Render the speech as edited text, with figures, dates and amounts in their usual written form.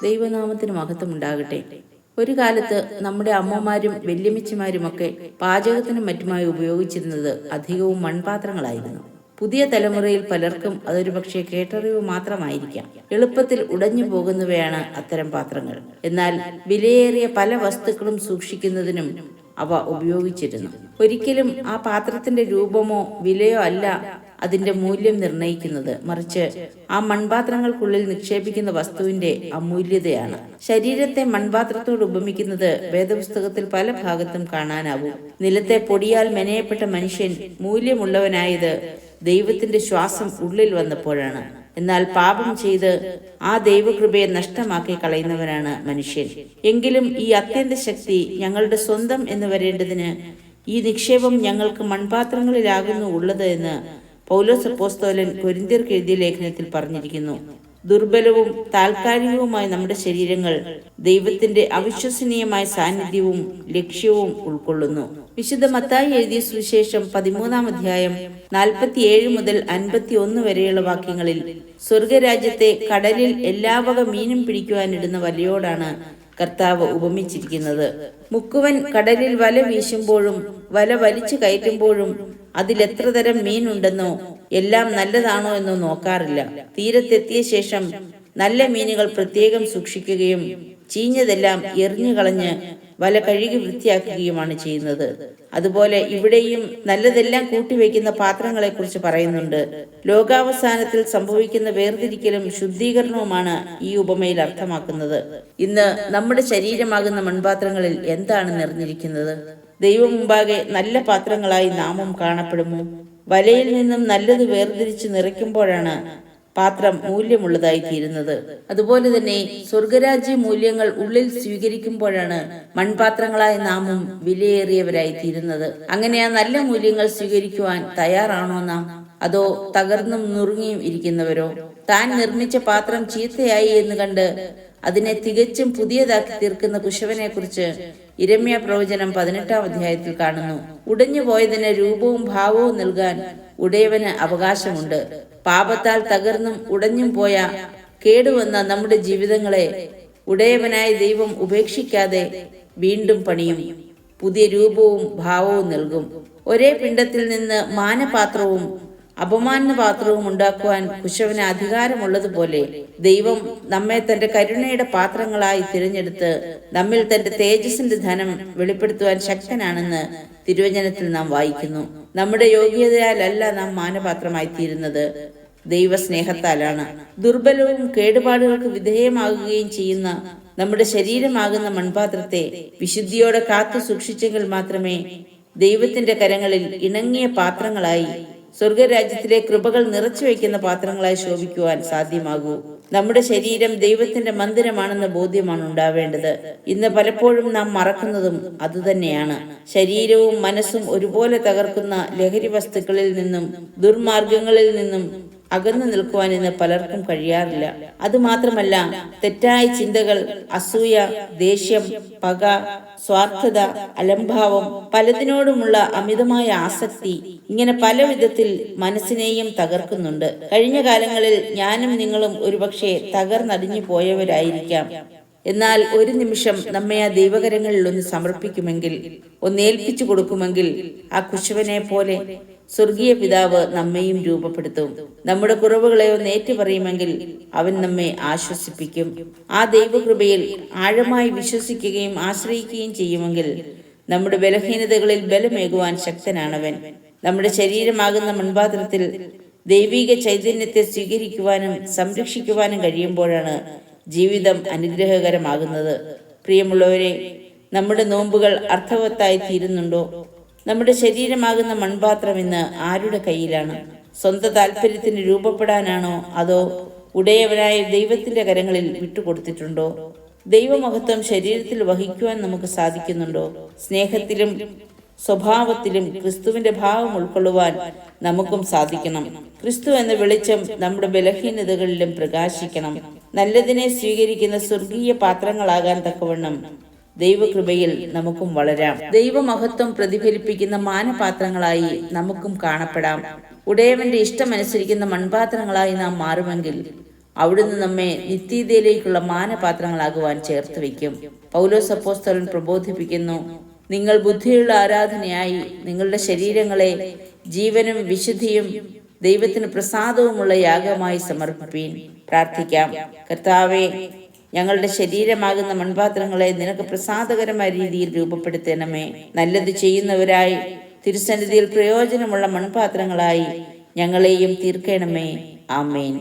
ദൈവനാമത്തിന് മഹത്വം ഉണ്ടാകട്ടെ. ഒരു കാലത്ത് നമ്മുടെ അമ്മമാരും വല്യമ്മച്ചിമാരുമൊക്കെ പാചകത്തിനും മറ്റുമായി ഉപയോഗിച്ചിരുന്നത് അധികവും മൺപാത്രങ്ങളായിരുന്നു. പുതിയ തലമുറയിൽ പലർക്കും അതൊരു പക്ഷേ കേട്ടറിവ് മാത്രമായിരിക്കാം. എളുപ്പത്തിൽ ഉടഞ്ഞു പോകുന്നവയാണ് അത്തരം പാത്രങ്ങൾ. എന്നാൽ വിലയേറിയ പല വസ്തുക്കളും സൂക്ഷിക്കുന്നതിനും അവ ഉപയോഗിച്ചിരുന്നു. ഒരിക്കലും ആ പാത്രത്തിന്റെ രൂപമോ വിലയോ അല്ല അതിന്റെ മൂല്യം നിർണയിക്കുന്നത്, മറിച്ച് ആ മൺപാത്രങ്ങൾക്കുള്ളിൽ നിക്ഷേപിക്കുന്ന വസ്തുവിന്റെ അമൂല്യതയാണ്. ശരീരത്തെ മൺപാത്രത്തോട് ഉപമിക്കുന്നത് വേദപുസ്തകത്തിൽ പല ഭാഗത്തും കാണാനാവും. നിലത്തെ പൊടിയാൽ മെനയപ്പെട്ട മനുഷ്യൻ മൂല്യമുള്ളവനായത് ദൈവത്തിന്റെ ശ്വാസം ഉള്ളിൽ വന്നപ്പോഴാണ്. എന്നാൽ പാപം ചെയ്ത് ആ ദൈവകൃപയെ നഷ്ടമാക്കി കളയുന്നവനാണ് മനുഷ്യൻ. എങ്കിലും ഈ അത്യന്ത ശക്തി ഞങ്ങളുടെ സ്വന്തം എന്ന് വരേണ്ടതിന് ഈ നിക്ഷേപം ഞങ്ങൾക്ക് മൺപാത്രങ്ങളിലാകുന്നു ഉള്ളത് എന്ന് പൗലോസ് അപ്പോസ്തലൻ കൊരിന്ത്യർക്ക് എഴുതിയ ലേഖനത്തിൽ പറഞ്ഞിരിക്കുന്നു. ദുർബലവും താൽക്കാലികവുമായ നമ്മുടെ ശരീരങ്ങൾ ദൈവത്തിന്റെ അവിശ്വസനീയമായ സാന്നിധ്യവും ലക്ഷ്യവും ഉൾക്കൊള്ളുന്നു. വിശുദ്ധ മത്തായി എഴുതിയ സുവിശേഷം 13-ാം അധ്യായം 47 മുതൽ 51 വരെയുള്ള വാക്യങ്ങളിൽ സ്വർഗരാജ്യത്തെ കടലിൽ എല്ലാ വക മീനും പിടിക്കുവാനിടുന്ന വലയോടാണ് കർത്താവ് ഉപമിച്ചിരിക്കുന്നത്. മുക്കുവൻ കടലിൽ വല വീശുമ്പോഴും വല വലിച്ചു കയറ്റുമ്പോഴും അതിലെത്ര തരം മീനുണ്ടെന്നോ എല്ലാം നല്ലതാണോ എന്നോ നോക്കാറില്ല. തീരത്തെത്തിയ ശേഷം നല്ല മീനുകൾ പ്രത്യേകം സൂക്ഷിക്കുകയും ചീഞ്ഞതെല്ലാം എറിഞ്ഞു കളഞ്ഞ് വല കഴുകി വൃത്തിയാക്കുകയുമാണ് ചെയ്യുന്നത്. അതുപോലെ ഇവിടെയും നല്ലതെല്ലാം കൂട്ടിവെക്കുന്ന പാത്രങ്ങളെ കുറിച്ച് പറയുന്നുണ്ട്. ലോകാവസാനത്തിൽ സംഭവിക്കുന്ന വേർതിരിക്കലും ശുദ്ധീകരണവുമാണ് ഈ ഉപമയിൽ അർത്ഥമാക്കുന്നത്. ഇന്ന് നമ്മുടെ ശരീരമാകുന്ന മൺപാത്രങ്ങളിൽ എന്താണ് നിറഞ്ഞിരിക്കുന്നത്? ദൈവം മുമ്പാകെ നല്ല പാത്രങ്ങളായി നാമും കാണപ്പെടുമോ? വലയിൽ നിന്നും നല്ലത് വേർതിരിച്ച് നിറയ്ക്കുമ്പോഴാണ് പാത്രം മൂല്യമുള്ളതായി തീരുന്നത്. അതുപോലെ തന്നെ സ്വർഗരാജ്യ മൂല്യങ്ങൾ ഉള്ളിൽ സ്വീകരിക്കുമ്പോഴാണ് മൺപാത്രങ്ങളായി നാമും വിലയേറിയവരായി തീരുന്നത്. അങ്ങനെ ആ നല്ല മൂല്യങ്ങൾ സ്വീകരിക്കുവാൻ തയ്യാറാണോ നാം? അതോ തകർന്നും നുറുങ്ങിയും ഇരിക്കുന്നവരോ? താൻ നിർമ്മിച്ച പാത്രം ചീത്തയായി എന്ന് കണ്ട് അതിനെ തികച്ചും പുതിയതാക്കി തീർക്കുന്ന കുശവനെ കുറിച്ച് യിരെമ്യാ പ്രവചനം 18-ാം അധ്യായത്തിൽ കാണുന്നു. ഉടഞ്ഞു പോയതിന് രൂപവും ഭാവവും നൽകാൻ ഉടയവന് അവകാശമുണ്ട്. പാപത്താൽ തകർന്നും ഉടഞ്ഞും പോയ കേടുവന്ന നമ്മുടെ ജീവിതങ്ങളെ ഉടയവനായ ദൈവം ഉപേക്ഷിക്കാതെ വീണ്ടും പണിയും, പുതിയ രൂപവും ഭാവവും നൽകും. ഒരേ പിണ്ടത്തിൽ നിന്ന് മാനപാത്രവും അപമാന പാത്രവും ഉണ്ടാക്കുവാൻ കുശവന് അധികാരമുള്ളതുപോലെ ദൈവം നമ്മെ തന്റെ കരുണയുടെ പാത്രങ്ങളായി തിരഞ്ഞെടുത്ത് നമ്മിൽ തന്റെ തേജസ്സിന്റെ ധനം വെളിപ്പെടുത്തുവാൻ ശക്തനാണെന്ന് തിരുവചനത്തിൽ നാം വായിക്കുന്നു. നമ്മുടെ യോഗ്യതയാലല്ല നാം മാനപാത്രമായി തീരുന്നത്, ദൈവസ്നേഹത്താലാണ്. ദുർബലവും കേടുപാടുകൾക്ക് വിധേയമാകുകയും ചെയ്യുന്ന നമ്മുടെ ശരീരമാകുന്ന മൺപാത്രത്തെ വിശുദ്ധിയോടെ കാത്തു സൂക്ഷിച്ചെങ്കിൽ മാത്രമേ ദൈവത്തിന്റെ കരങ്ങളിൽ ഇണങ്ങിയ പാത്രങ്ങളായി സ്വർഗരാജ്യത്തിലെ കൃപകൾ നിറച്ചു വയ്ക്കുന്ന പാത്രങ്ങളായി ശോഭിക്കുവാൻ സാധ്യമാകൂ. നമ്മുടെ ശരീരം ദൈവത്തിന്റെ മന്ദിരമാണെന്ന ബോധ്യമാണ് ഉണ്ടാവേണ്ടത്. ഇന്ന് പലപ്പോഴും നാം മറക്കുന്നതും അതുതന്നെയാണ്. ശരീരവും മനസ്സും ഒരുപോലെ തകർക്കുന്ന ലഹരി വസ്തുക്കളിൽ നിന്നും ദുർമാർഗങ്ങളിൽ നിന്നും അകന്നു നിൽക്കുവാൻ ഇന്ന് പലർക്കും കഴിയാറില്ല. അതുമാത്രമല്ല, തെറ്റായ ചിന്തകൾ, അസൂയ, ദേഷ്യം, പക, സ്വാർത്ഥത, അലംഭാവം, പലതിനോടുമുള്ള അമിതമായ ആസക്തി, ഇങ്ങനെ പല വിധത്തിൽ മനസ്സിനെയും തകർക്കുന്നുണ്ട്. കഴിഞ്ഞ കാലങ്ങളിൽ ഞാനും നിങ്ങളും ഒരുപക്ഷെ തകർന്നടിഞ്ഞു പോയവരായിരിക്കാം. എന്നാൽ ഒരു നിമിഷം നമ്മെ ആ ദൈവകരങ്ങളിൽ ഒന്ന് സമർപ്പിക്കുമെങ്കിൽ, ഒന്ന് ഏൽപ്പിച്ചു കൊടുക്കുമെങ്കിൽ, ആ കുശവനെ പോലെ സ്വർഗീയ പിതാവ് നമ്മെയും രൂപപ്പെടുത്തും. നമ്മുടെ കുറവുകളെ ഒന്ന് ഏറ്റുപറയുമെങ്കിൽ അവൻ നമ്മെ ആശ്വസിപ്പിക്കും. ആ ദൈവകൃപയിൽ ആഴമായി വിശ്വസിക്കുകയും ആശ്രയിക്കുകയും ചെയ്യുമെങ്കിൽ നമ്മുടെ ബലഹീനതകളിൽ ബലമേകുവാൻ ശക്തനാണവൻ. നമ്മുടെ ശരീരമാകുന്ന മൺപാത്രത്തിൽ ദൈവിക ചൈതന്യത്തെ സ്വീകരിക്കുവാനും സംരക്ഷിക്കുവാനും കഴിയുമ്പോഴാണ് ജീവിതം അനുഗ്രഹകരമാകുന്നത്. പ്രിയമുള്ളവരെ, നമ്മുടെ നോമ്പുകൾ അർത്ഥവത്തായി തീരുന്നുണ്ടോ? നമ്മുടെ ശരീരമാകുന്ന മൺപാത്രം ഇന്ന് ആരുടെ കയ്യിലാണ്? സ്വന്തം താല്പര്യത്തിന് രൂപപ്പെടാനാണോ, അതോ ഉടയവനായ ദൈവത്തിന്റെ കരങ്ങളിൽ വിട്ടുകൊടുത്തിട്ടുണ്ടോ? ദൈവമഹത്വം ശരീരത്തിൽ വഹിക്കുവാൻ നമുക്ക് സാധിക്കുന്നുണ്ടോ? സ്നേഹത്തിലും സ്വഭാവത്തിലും ക്രിസ്തുവിന്റെ ഭാവം ഉൾക്കൊള്ളുവാൻ നമുക്കും സാധിക്കണം. ക്രിസ്തു എന്ന വെളിച്ചം നമ്മുടെ ബലഹീനതകളിലും പ്രകാശിക്കണം. നല്ലതിനെ സ്വീകരിക്കുന്ന സ്വർഗീയ പാത്രങ്ങളാകാൻ തക്കവണ്ണം ദൈവകൃപയിൽ നമുക്കും വളരാം. ദൈവമഹത്വം പ്രതിഫലിപ്പിക്കുന്ന മാനപാത്രങ്ങളായി നമുക്കും കാണപ്പെടാം. ഉടയവന്റെ ഇഷ്ടമനുസരിക്കുന്ന മൺപാത്രങ്ങളായി നാം മാറുമെങ്കിൽ അവിടുന്ന് നമ്മെ നിത്യതയിലേക്കുള്ള മാനപാത്രങ്ങളാകുവാൻ ചേർത്ത് വയ്ക്കും. പൗലോസ് അപ്പോസ്തലൻ പ്രബോധിപ്പിക്കുന്നു, നിങ്ങൾ ബുദ്ധിയുള്ള ആരാധനയായി നിങ്ങളുടെ ശരീരങ്ങളെ ജീവനും വിശുദ്ധിയും ദൈവത്തിന് പ്രസാദവുമുള്ള യാഗമായി സമർപ്പിപ്പീൻ. പ്രാർത്ഥിക്കാം. കർത്താവേ, ഞങ്ങളുടെ ശരീരമാകുന്ന മൺപാത്രങ്ങളെ നിനക്ക് പ്രസാദകരമായ രീതിയിൽ രൂപപ്പെടുത്തണമേ. നല്ലത് ചെയ്യുന്നവരായി തിരുസന്നിധിയിൽ പ്രയോജനമുള്ള മൺപാത്രങ്ങളായി ഞങ്ങളെയും തീർക്കണമേ. ആമേൻ.